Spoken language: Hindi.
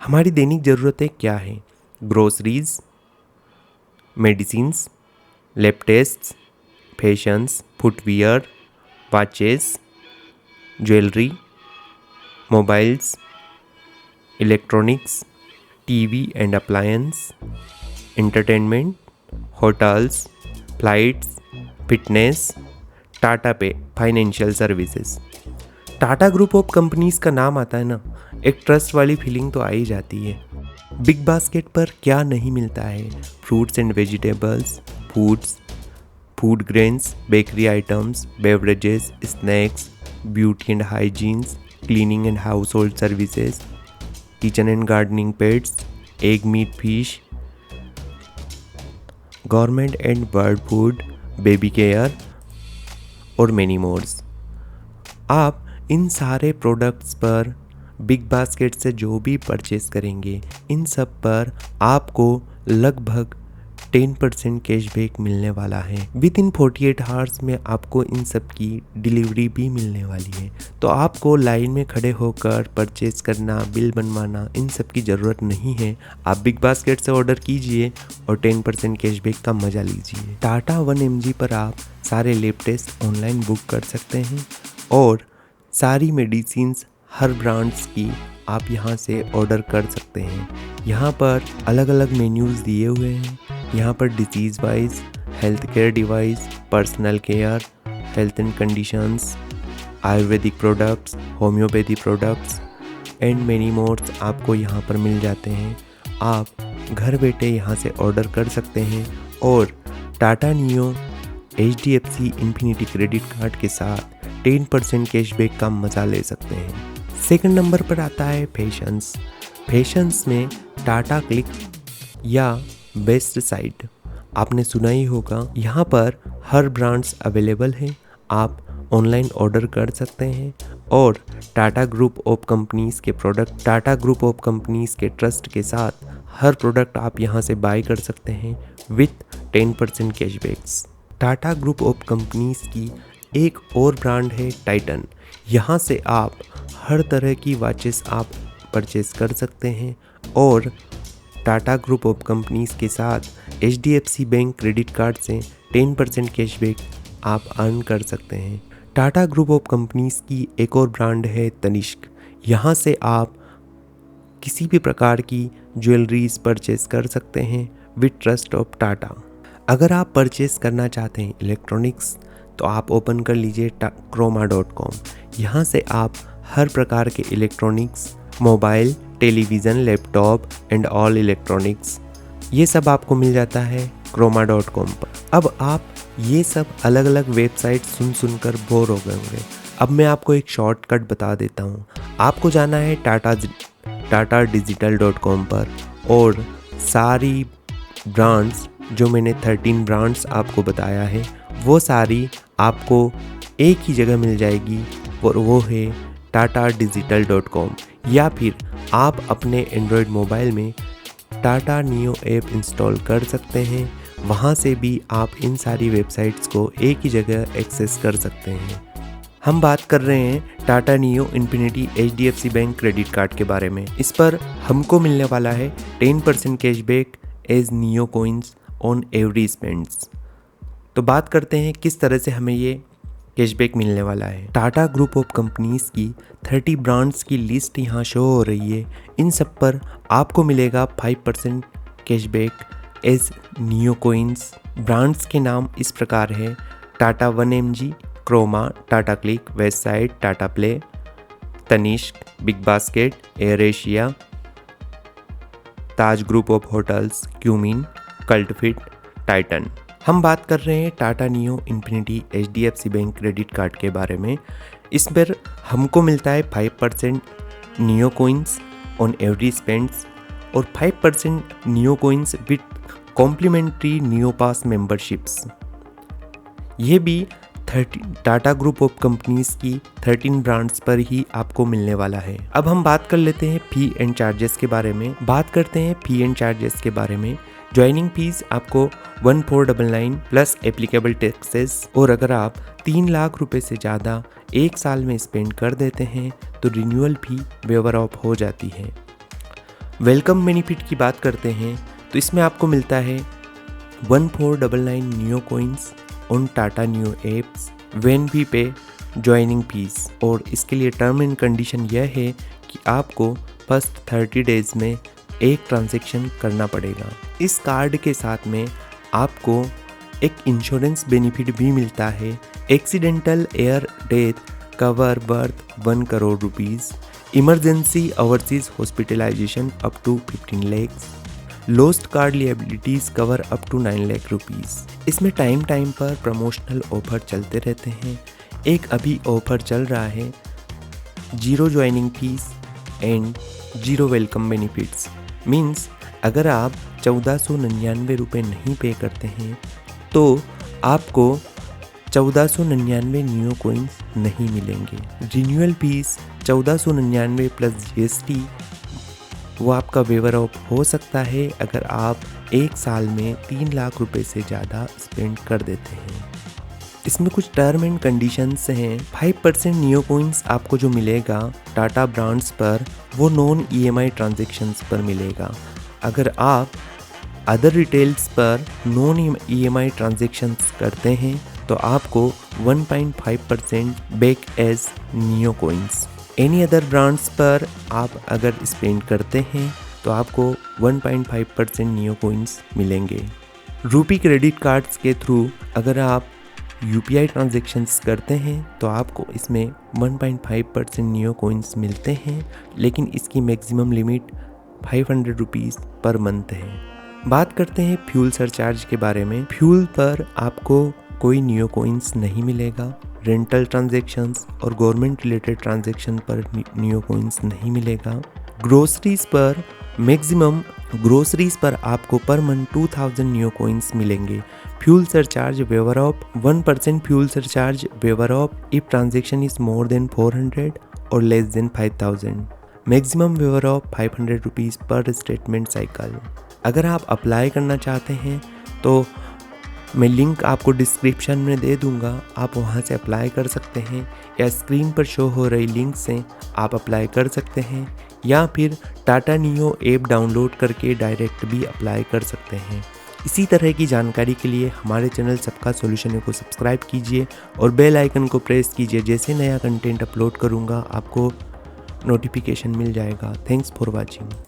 हमारी दैनिक ज़रूरतें क्या हैं? Groceries, medicines, lab tests, fashions, footwear, watches, jewellery, mobiles, electronics, TV and appliance, entertainment, hotels, flights, fitness, Tata pay, financial services. Tata group of companies का नाम आता है ना, एक ट्रस्ट वाली फीलिंग तो आ ही जाती है। बिग बास्केट पर क्या नहीं मिलता है? Fruits and vegetables, food grains, bakery items, beverages, snacks, beauty and hygienes, cleaning and house hold services, kitchen and gardening pads, egg meat fish, government and bird food, baby care और मेनी मोर्स। आप इन सारे प्रोडक्ट्स पर बिग बास्केट से जो भी परचेस करेंगे, इन सब पर आपको लगभग 10% कैशबैक मिलने वाला है। विद इन 48 आवर्स में आपको इन सब की डिलीवरी भी मिलने वाली है। तो आपको लाइन में खड़े होकर परचेस करना, बिल बनवाना, इन सब की ज़रूरत नहीं है। आप बिग बास्केट से ऑर्डर कीजिए और 10% कैशबैक का मज़ा लीजिए। टाटा 1mg पर आप सारे लैब टेस्ट ऑनलाइन बुक कर सकते हैं और सारी मेडिसिन्स हर ब्रांड्स की आप यहाँ से ऑर्डर कर सकते हैं। यहाँ पर अलग अलग मेन्यूज़ दिए हुए हैं। यहाँ पर disease wise, health care device, personal care, health and conditions, ayurvedic products, homeopathy products and many mores आपको यहाँ पर मिल जाते हैं। आप घर बैठे यहाँ से ऑर्डर कर सकते हैं और Tata neo HDFC infinity credit card के साथ 10% कैशबैक का मज़ा ले सकते हैं। सेकंड नंबर पर आता है फैशंस। फैशंस में टाटा क्लिक या बेस्ट साइट आपने सुना ही होगा। यहाँ पर हर ब्रांड्स अवेलेबल हैं। आप ऑनलाइन ऑर्डर कर सकते हैं और टाटा ग्रुप ऑफ कंपनीज़ के product, Tata group of companies के ट्रस्ट के साथ हर प्रोडक्ट आप यहाँ से बाय कर सकते हैं with 10% cashbacks. Tata group of companies की एक और ब्रांड है टाइटन। यहाँ से आप हर तरह की वॉचेस आप परचेस कर सकते हैं और टाटा ग्रुप ऑफ कंपनीज़ के साथ HDFC बैंक क्रेडिट कार्ड से 10% कैशबैक आप अर्न कर सकते हैं। टाटा ग्रुप ऑफ कंपनीज़ की एक और ब्रांड है तनिष्क। यहाँ से आप किसी भी प्रकार की ज्वेलरीज परचेस कर सकते हैं विद ट्रस्ट ऑफ टाटा। अगर आप परचेस करना चाहते हैं इलेक्ट्रॉनिक्स तो आप ओपन कर लीजिए croma.com। यहाँ से आप हर प्रकार के electronics, mobile, television, laptop and all electronics, ये सब आपको मिल जाता है croma.com पर। अब आप ये सब अलग अलग वेबसाइट सुनकर बोर हो गए होंगे। अब मैं आपको एक शॉर्टकट बता देता हूँ। आपको जाना है tatadigital.com पर और सारी ब्रांड्स, जो मैंने 13 ब्रांड्स आपको बताया है, वो सारी आपको एक ही जगह मिल जाएगी और वो है tatadigital.com। या फिर आप अपने एंड्रॉयड मोबाइल में टाटा नियो ऐप इंस्टॉल कर सकते हैं। वहाँ से भी आप इन सारी वेबसाइट्स को एक ही जगह एक्सेस कर सकते हैं। हम बात कर रहे हैं Tata Neu Infinity HDFC bank credit card के बारे में। इस पर हमको मिलने वाला है 10% cashback as Neu coins on every spends. तो बात करते हैं किस तरह से हमें ये कैशबैक मिलने वाला है। टाटा ग्रुप ऑफ कंपनीज़ की 30 ब्रांड्स की लिस्ट यहाँ शो हो रही है। इन सब पर आपको मिलेगा 5% cashback as Neu coins. Brands के नाम इस प्रकार है: Tata 1mg, Croma, Tata Cliq, Westside, Tata Play, Tanishq, big basket, Air Asia, Taj group of hotels, Qmin, cult fit, Titan. हम बात कर रहे हैं Tata Neu Infinity HDFC bank credit card के बारे में। इस पर हमको मिलता है 5% Neu coins on every spends और 5% Neu coins with complimentary Neu pass memberships. ये भी टाटा ग्रुप ऑफ कंपनीज़ की 13 ब्रांड्स पर ही आपको मिलने वाला है। अब हम बात कर लेते हैं फी एंड चार्जेस के बारे में। बात करते हैं फी एंड चार्जेस के बारे में। ज्वाइनिंग फीस आपको 1499 प्लस एप्लीकेबल टैक्सेस, और अगर आप 3 लाख रुपए से ज़्यादा एक साल में स्पेंड कर देते हैं तो रिन्यूअल फी वेवर ऑफ हो जाती है। वेलकम बेनिफिट की बात करते हैं तो इसमें आपको मिलता है 1499 Neu coins on Tata Neu apps when we pay joining fees. और इसके लिए टर्म एंड कंडीशन यह है कि आपको फर्स्ट 30 डेज में एक ट्रांजैक्शन करना पड़ेगा। इस कार्ड के साथ में आपको एक इंश्योरेंस बेनिफिट भी मिलता है, accidental air death cover worth 1 crore rupees, emergency overseas hospitalisation up to 15 lakhs, lost card liabilities cover up to 9 lakh rupees. इसमें टाइम पर प्रमोशनल ऑफर चलते रहते हैं। एक अभी ऑफर चल रहा है 0 joining fees and 0 welcome benefits. Means अगर आप 1499 रुपये नहीं पे करते हैं तो आपको 1499 नियो कॉइन्स नहीं मिलेंगे। रिन्यूअल फीस 1499 प्लस GST वो आपका वेवर ऑफ हो सकता है अगर आप एक साल में 3 लाख रुपए से ज़्यादा स्पेंड कर देते हैं। इसमें कुछ टर्म एंड कंडीशंस हैं। 5% नियो कॉइन्स आपको जो मिलेगा टाटा ब्रांड्स पर वो नॉन EMI ट्रांजेक्शन्स पर मिलेगा। अगर आप अदर रिटेल्स पर नॉन EMI ट्रांजेक्शन्स करते हैं तो आपको 1.5% back as Neu coins. Any other brands पर आप अगर स्पेंड करते हैं तो आपको 1.5% नियो कॉइन्स मिलेंगे। रूपी क्रेडिट कार्ड्स के थ्रू अगर आप UPI ट्रांजेक्शन्स करते हैं तो आपको इसमें 1.5% नियो कॉइन्स मिलते हैं, लेकिन इसकी maximum limit 500 rupees per month है। बात करते हैं फ्यूल सरचार्ज के बारे में। फ्यूल पर आपको कोई नियो कॉइन्स नहीं मिलेगा। रेंटल ट्रांजैक्शंस और गवर्नमेंट रिलेटेड ट्रांजैक्शन पर नियो कॉइन्स नहीं मिलेगा। ग्रोसरीज पर मैक्सिमम ग्रोसरीज पर आपको पर मंथ 2000 नियो कॉइन्स मिलेंगे। Fuel surcharge waiver of 1% fuel surcharge waiver of if transaction is more than 400 और less than 5000। Maximum waiver of 500 rupees per statement cycle. अगर आप अप्लाई करना चाहते हैं तो मैं लिंक आपको डिस्क्रिप्शन में दे दूंगा, आप वहां से अप्लाई कर सकते हैं, या स्क्रीन पर शो हो रही लिंक से आप अप्लाई कर सकते हैं, या फिर टाटा नियो ऐप डाउनलोड करके डायरेक्ट भी अप्लाई कर सकते हैं। इसी तरह की जानकारी के लिए हमारे चैनल सबका सॉल्यूशन को सब्सक्राइब कीजिए और बेल आइकन को प्रेस कीजिए। जैसे नया कंटेंट अपलोड करूँगा आपको नोटिफिकेशन मिल जाएगा। Thanks for watching.